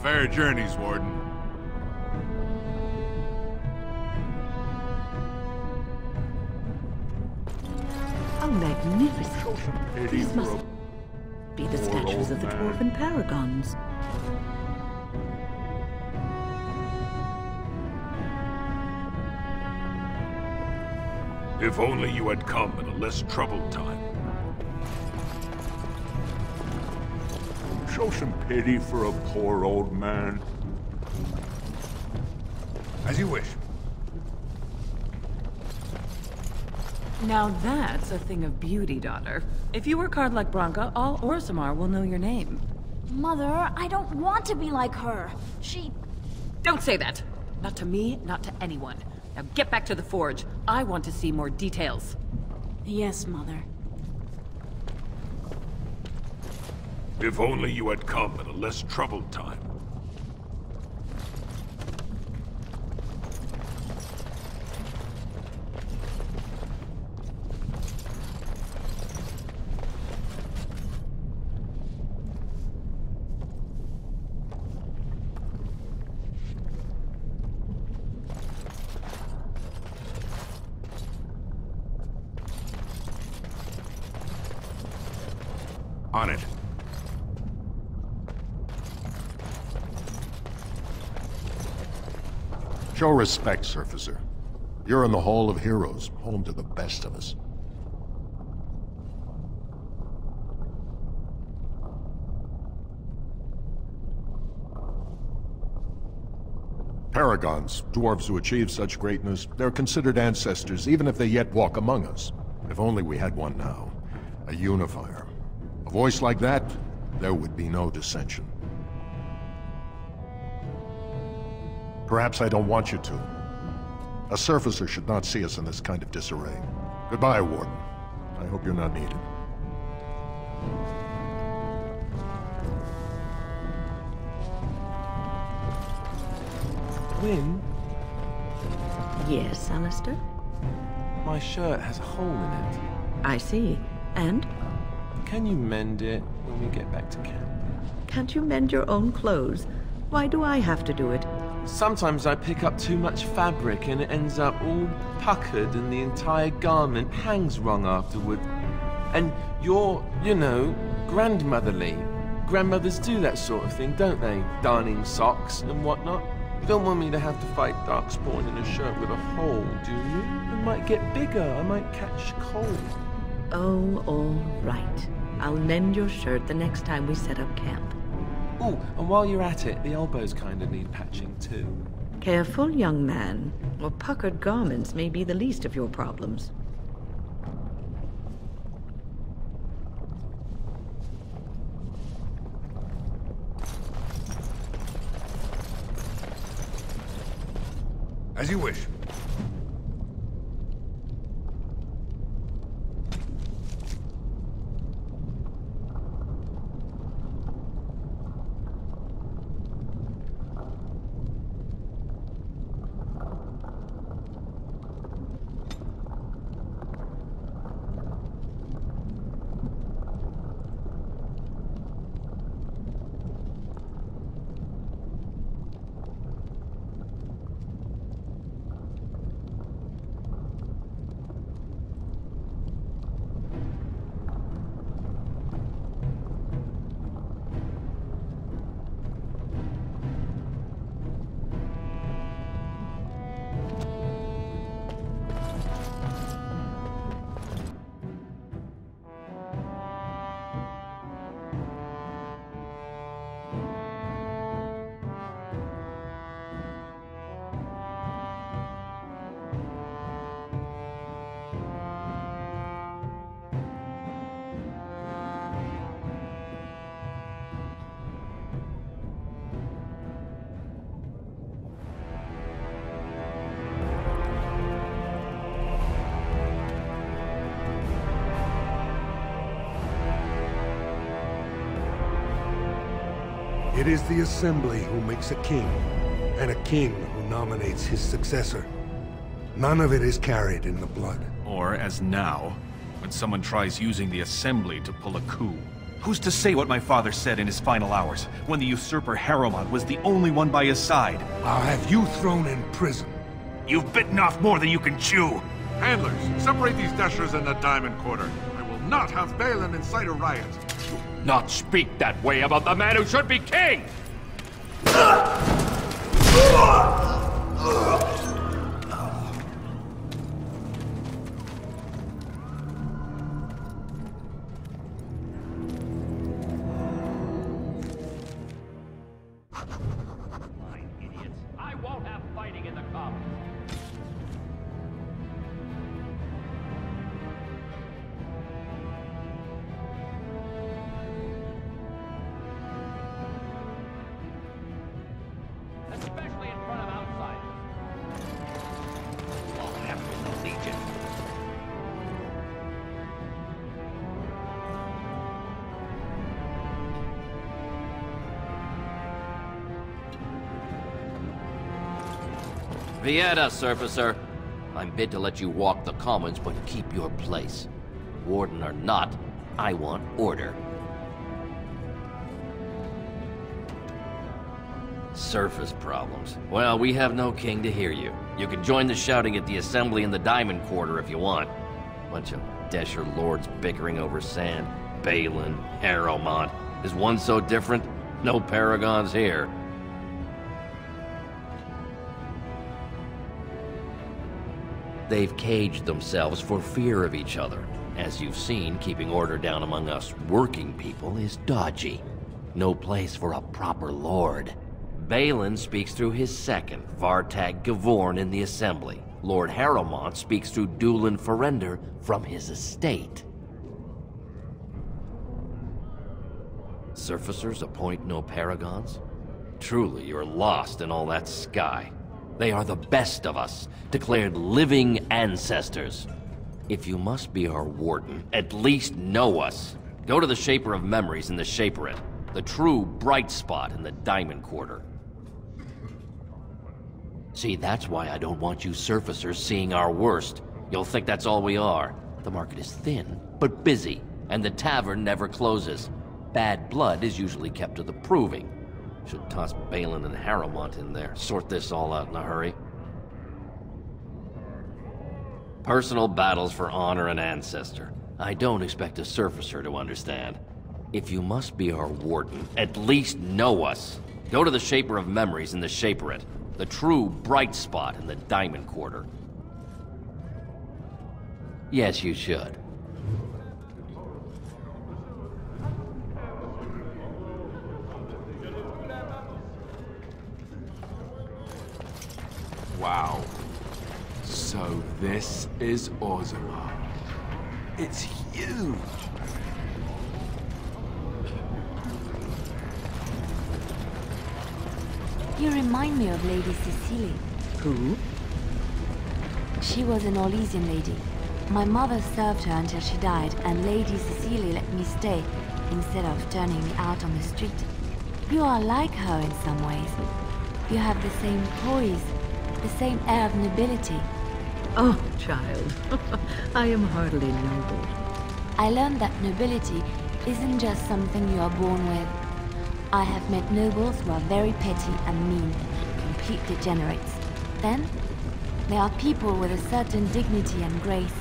Fair journeys, Warden. How magnificent. These must be the statues of the dwarven paragons. If only you had come at a less troubled time. Show some pity for a poor old man. As you wish. Now that's a thing of beauty, daughter. If you work hard like Branka, all Orzammar will know your name. Mother, I don't want to be like her. Don't say that! Not to me, not to anyone. Now get back to the forge. I want to see more details. Yes, Mother. If only you had come at a less troubled time. On it. Show respect, Surfacer. You're in the Hall of Heroes, home to the best of us. Paragons, dwarves who achieve such greatness, they're considered ancestors even if they yet walk among us. If only we had one now. A unifier. A voice like that, there would be no dissension. Perhaps I don't want you to. A surfacer should not see us in this kind of disarray. Goodbye, Warden. I hope you're not needed. Wynne? Yes, Alistair? My shirt has a hole in it. I see. And? Can you mend it when we get back to camp? Can't you mend your own clothes? Why do I have to do it? Sometimes I pick up too much fabric and it ends up all puckered and the entire garment hangs wrong afterward. And you're, you know, grandmotherly. Grandmothers do that sort of thing, don't they? Darning socks and whatnot. You don't want me to have to fight Darkspawn in a shirt with a hole, do you? It might get bigger, I might catch cold. Oh, all right. I'll mend your shirt the next time we set up camp. Oh, and while you're at it, the elbows kind of need patching too. Careful, young man, or puckered garments may be the least of your problems. As you wish. It is the Assembly who makes a king, and a king who nominates his successor. None of it is carried in the blood. Or, as now, when someone tries using the Assembly to pull a coup. Who's to say what my father said in his final hours, when the usurper Harrowmont was the only one by his side? I'll have you thrown in prison. You've bitten off more than you can chew! Handlers, separate these dashers in the Diamond Quarter. I will not have Balin incite a riot. Not speak that way about the man who should be king! I won't have fighting in the Commons. Especially in front of outsiders. All happened in the Legion. Vieta, Surfacer. I'm bid to let you walk the Commons, but keep your place. Warden or not, I want order. Surface problems. Well, we have no king to hear you. You can join the shouting at the assembly in the Diamond Quarter if you want. Bunch of Desher lords bickering over sand. Balin, Harrowmont. Is one so different? No paragons here. They've caged themselves for fear of each other. As you've seen, keeping order down among us working people is dodgy. No place for a proper lord. Balin speaks through his second, Vartag Gavorn, in the Assembly. Lord Harrowmont speaks through Dulin Ferender from his estate. Surfacers appoint no paragons? Truly, you're lost in all that sky. They are the best of us, declared living ancestors. If you must be our warden, at least know us. Go to the Shaper of Memories in the Shaperate, the true bright spot in the Diamond Quarter. See, that's why I don't want you surfacers seeing our worst. You'll think that's all we are. The market is thin, but busy, and the tavern never closes. Bad blood is usually kept to the proving. Should toss Balin and Harrowmont in there, sort this all out in a hurry. Personal battles for honor and ancestor. I don't expect a surfacer to understand. If you must be our warden, at least know us. Go to the Shaper of Memories in the Shaperate, the true bright spot in the Diamond Quarter. Yes, you should. Wow. So this is Orzammar. It's huge! You remind me of Lady Cecilie. Who? She was an Orlesian lady. My mother served her until she died, and Lady Cecilie let me stay, instead of turning me out on the street. You are like her in some ways. You have the same poise, the same air of nobility. Oh, child. I am hardly noble. I learned that nobility isn't just something you are born with. I have met nobles who are very petty and mean, complete degenerates. Then, there are people with a certain dignity and grace.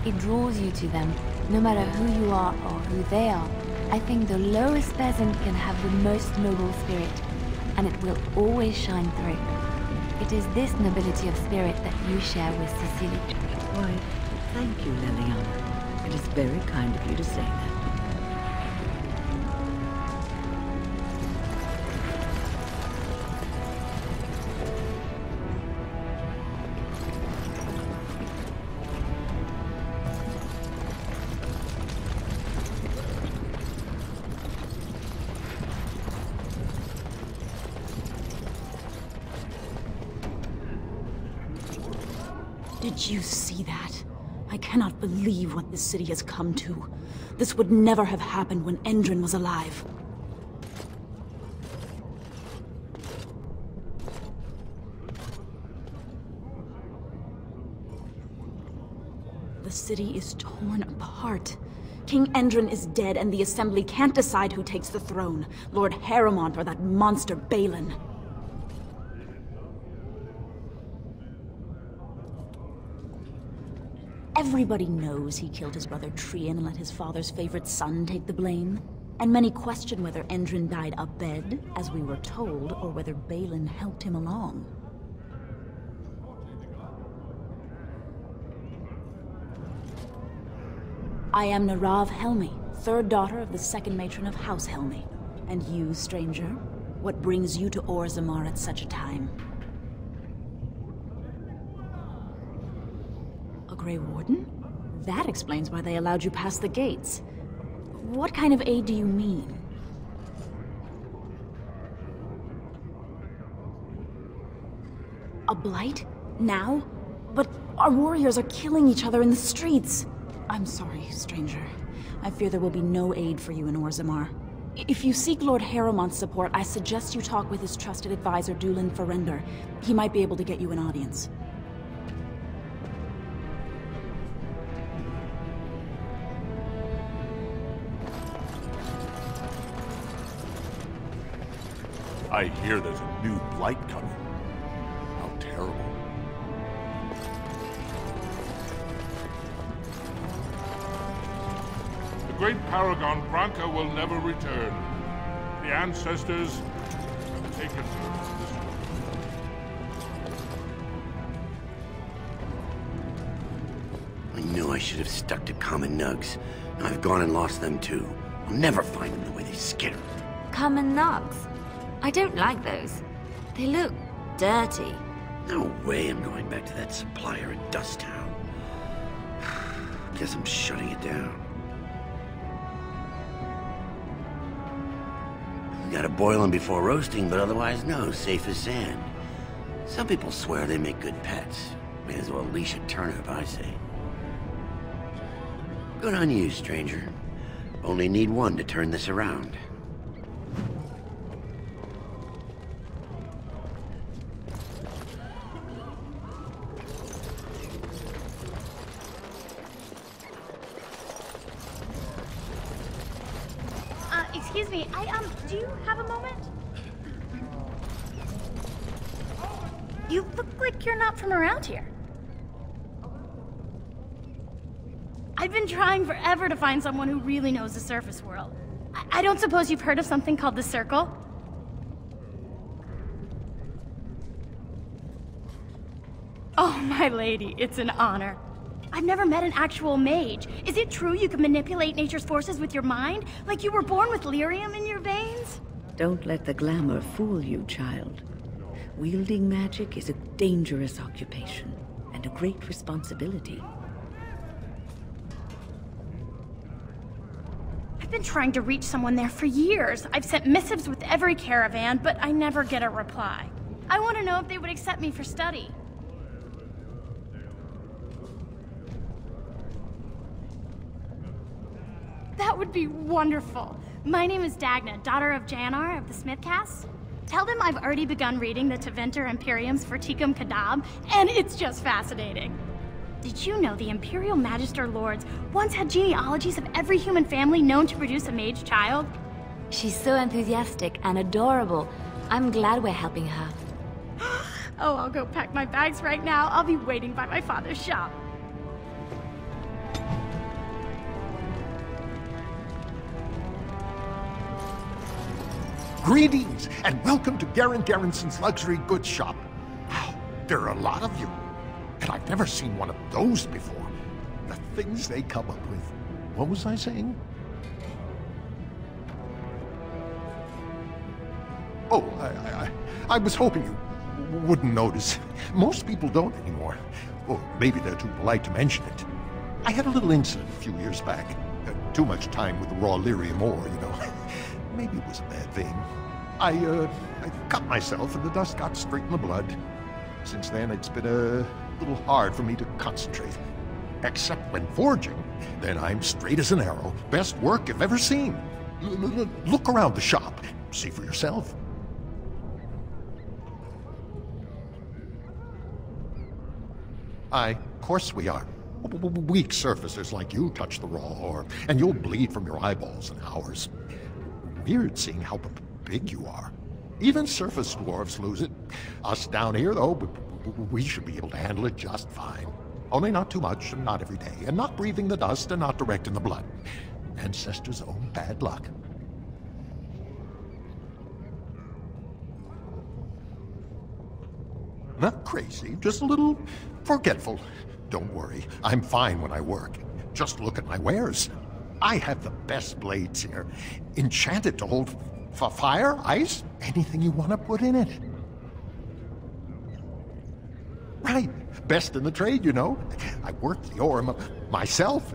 It draws you to them, no matter who you are or who they are. I think the lowest peasant can have the most noble spirit, and it will always shine through. It is this nobility of spirit that you share with Cecilie. Why, thank you, Liliana. It is very kind of you to say that. Did you see that? I cannot believe what this city has come to. This would never have happened when Endrin was alive. The city is torn apart. King Endrin is dead, and the Assembly can't decide who takes the throne. Lord Harrowmont or that monster Balin. Everybody knows he killed his brother Trian and let his father's favorite son take the blame. And many question whether Endrin died abed, as we were told, or whether Balin helped him along. I am Narav Helmi, third daughter of the second matron of House Helmi. And you, stranger, what brings you to Orzammar at such a time? A Grey Warden? That explains why they allowed you past the gates. What kind of aid do you mean? A blight? Now? But our warriors are killing each other in the streets. I'm sorry, stranger. I fear there will be no aid for you in Orzammar. If you seek Lord Harrowmont's support, I suggest you talk with his trusted advisor, Dulin Ferender. He might be able to get you an audience. I hear there's a new blight coming. How terrible. The great paragon Branka will never return. The ancestors have taken her this way. I knew I should have stuck to common nugs. Now I've gone and lost them too. I'll never find them the way they skitter. Common nugs? I don't like those. They look dirty. No way I'm going back to that supplier at Dust Town. Guess I'm shutting it down. You gotta boil them before roasting, but otherwise no, safe as sand. Some people swear they make good pets. May as well leash a turnip, I say. Good on you, stranger. Only need one to turn this around. Excuse me, do you have a moment? You look like you're not from around here. I've been trying forever to find someone who really knows the surface world. I don't suppose you've heard of something called the Circle? Oh, my lady, it's an honor. I've never met an actual mage. Is it true you can manipulate nature's forces with your mind? Like you were born with lyrium in your veins? Don't let the glamour fool you, child. Wielding magic is a dangerous occupation, and a great responsibility. I've been trying to reach someone there for years. I've sent missives with every caravan, but I never get a reply. I want to know if they would accept me for study. That would be wonderful. My name is Dagna, daughter of Janar of the Smithcast. Tell them I've already begun reading the Teventer Imperium's Verticum Kadab, and it's just fascinating. Did you know the Imperial Magister Lords once had genealogies of every human family known to produce a mage child? She's so enthusiastic and adorable. I'm glad we're helping her. Oh, I'll go pack my bags right now. I'll be waiting by my father's shop. Greetings, and welcome to Garen Garrison's luxury goods shop. Wow, there are a lot of you. And I've never seen one of those before. The things they come up with. What was I saying? Oh, I was hoping you wouldn't notice. Most people don't anymore. Or maybe they're too polite to mention it. I had a little incident a few years back. Too much time with the raw lyrium ore, you know. Maybe it was a bad thing. I cut myself and the dust got straight in the blood. Since then, it's been a little hard for me to concentrate. Except when forging, then I'm straight as an arrow. Best work you've ever seen. Look around the shop. See for yourself. Aye, of course we are. Weak surfacers like you touch the raw ore, and you'll bleed from your eyeballs in hours. Weird seeing how big you are. Even surface dwarves lose it. Us down here, though, we should be able to handle it just fine. Only not too much, and not every day, and not breathing the dust, and not direct in the blood. Ancestors' own bad luck. Not crazy, just a little forgetful. Don't worry, I'm fine when I work. Just look at my wares. I have the best blades here. Enchanted to hold fire, ice, anything you want to put in it. Right, best in the trade, you know. I work the ore myself.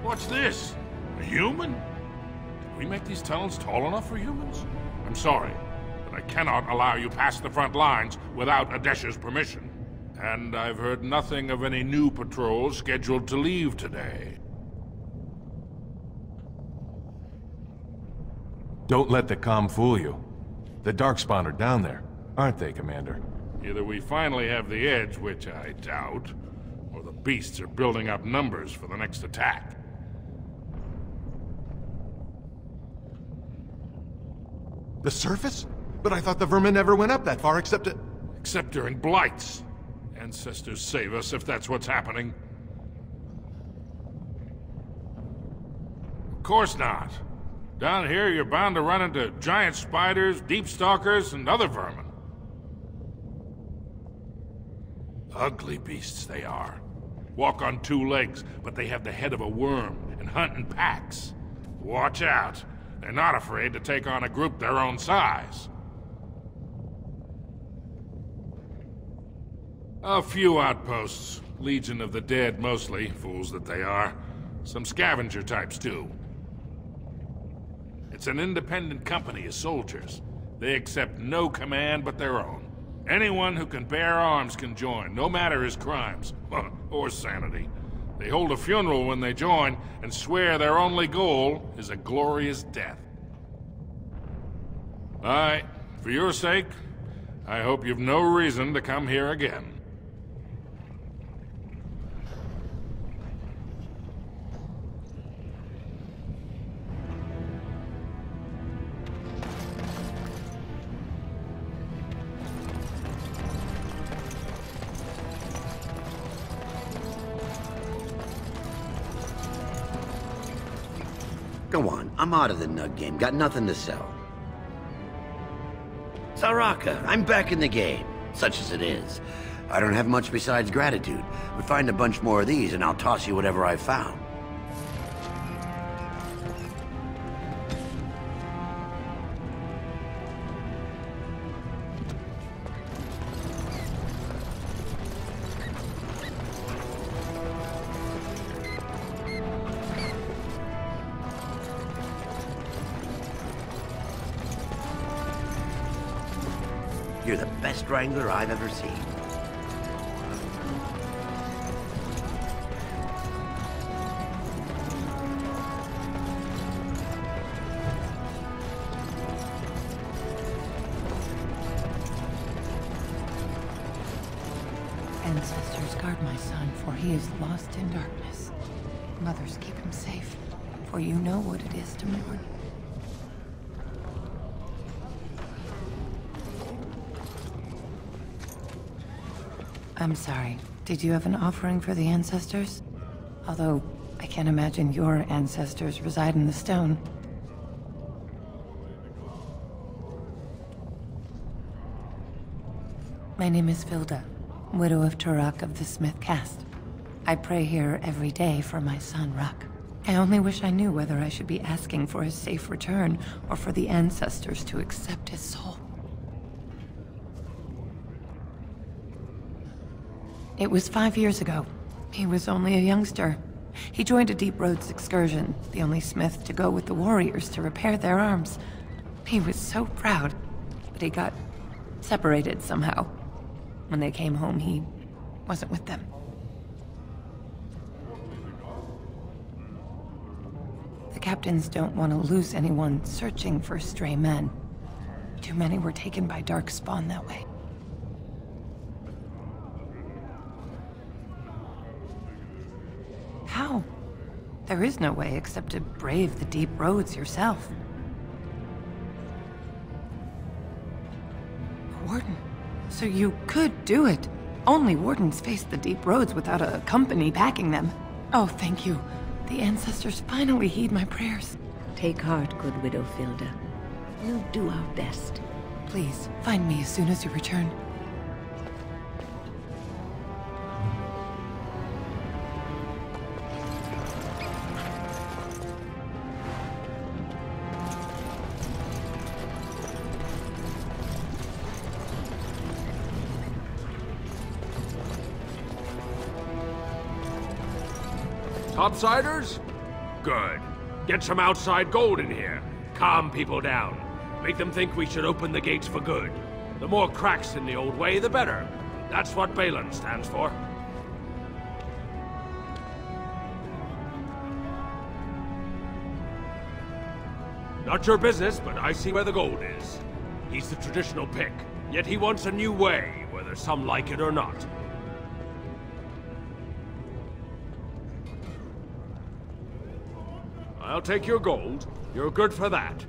What's this? A human? Did we make these tunnels tall enough for humans? I'm sorry, but I cannot allow you past the front lines without Adesh's permission. And I've heard nothing of any new patrols scheduled to leave today. Don't let the comm fool you. The Darkspawn are down there, aren't they, Commander? Either we finally have the edge, which I doubt, or the beasts are building up numbers for the next attack. The surface? But I thought the vermin never went up that far except during blights. Ancestors save us if that's what's happening. Of course not. Down here, you're bound to run into giant spiders, deep stalkers, and other vermin. Ugly beasts they are. Walk on two legs, but they have the head of a worm and hunt in packs. Watch out. They're not afraid to take on a group their own size. A few outposts. Legion of the Dead, mostly. Fools that they are. Some scavenger types, too. It's an independent company of soldiers. They accept no command but their own. Anyone who can bear arms can join, no matter his crimes. Or sanity. They hold a funeral when they join, and swear their only goal is a glorious death. For your sake, I hope you've no reason to come here again. Go on, I'm out of the nug game. Got nothing to sell. Saraka, I'm back in the game, such as it is. I don't have much besides gratitude. We find a bunch more of these and I'll toss you whatever I've found. You're the best wrangler I've ever seen. guard my son, for he is lost in darkness. Mothers, keep him safe, for you know what it is to mourn. I'm sorry. Did you have an offering for the ancestors? Although, I can't imagine your ancestors reside in the stone. My name is Vilda, widow of Turok of the Smith caste. I pray here every day for my son, Ruck. I only wish I knew whether I should be asking for his safe return or for the ancestors to accept his soul. It was 5 years ago. He was only a youngster. He joined a Deep Roads excursion, the only smith to go with the warriors to repair their arms. He was so proud, but he got separated somehow. When they came home, he wasn't with them. The captains don't want to lose anyone searching for stray men. Too many were taken by Darkspawn that way. How? There is no way except to brave the deep roads yourself. A warden. So you could do it. Only wardens face the deep roads without a company backing them. Oh, thank you. The ancestors finally heed my prayers. Take heart, good widow Vilda. We'll do our best. Please, find me as soon as you return. Topsiders? Good. Get some outside gold in here. Calm people down. Make them think we should open the gates for good. The more cracks in the old way, the better. That's what Balin stands for. Not your business, but I see where the gold is. He's the traditional pick, yet he wants a new way, whether some like it or not. I'll take your gold. You're good for that.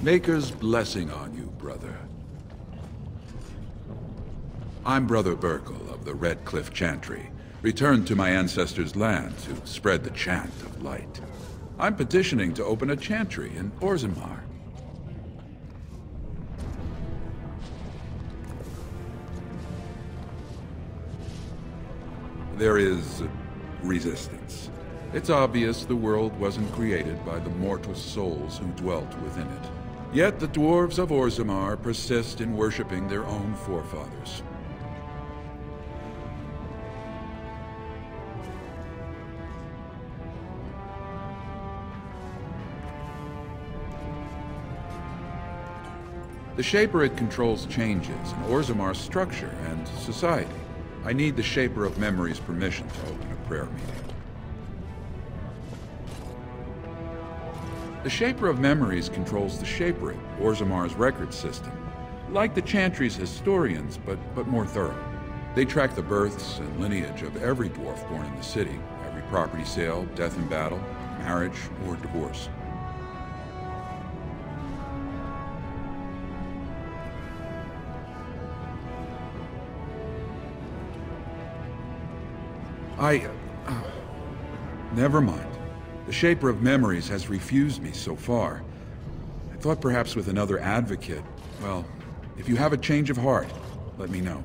Maker's blessing on you, brother. I'm Brother Burkle of the Red Cliff Chantry, returned to my ancestors' land to spread the chant of light. I'm petitioning to open a chantry in Orzammar. There is resistance. It's obvious the world wasn't created by the mortal souls who dwelt within it. Yet the dwarves of Orzammar persist in worshipping their own forefathers. The Shaperit controls changes in Orzammar's structure and society. I need the Shaper of Memory's permission to open a prayer meeting. The Shaper of Memories controls the Shaperit, Orzammar's record system. Like the Chantry's historians, but more thorough. They track the births and lineage of every dwarf born in the city, every property sale, death in battle, marriage, or divorce. Never mind. The Shaper of Memories has refused me so far. I thought perhaps with another advocate. Well, if you have a change of heart, let me know.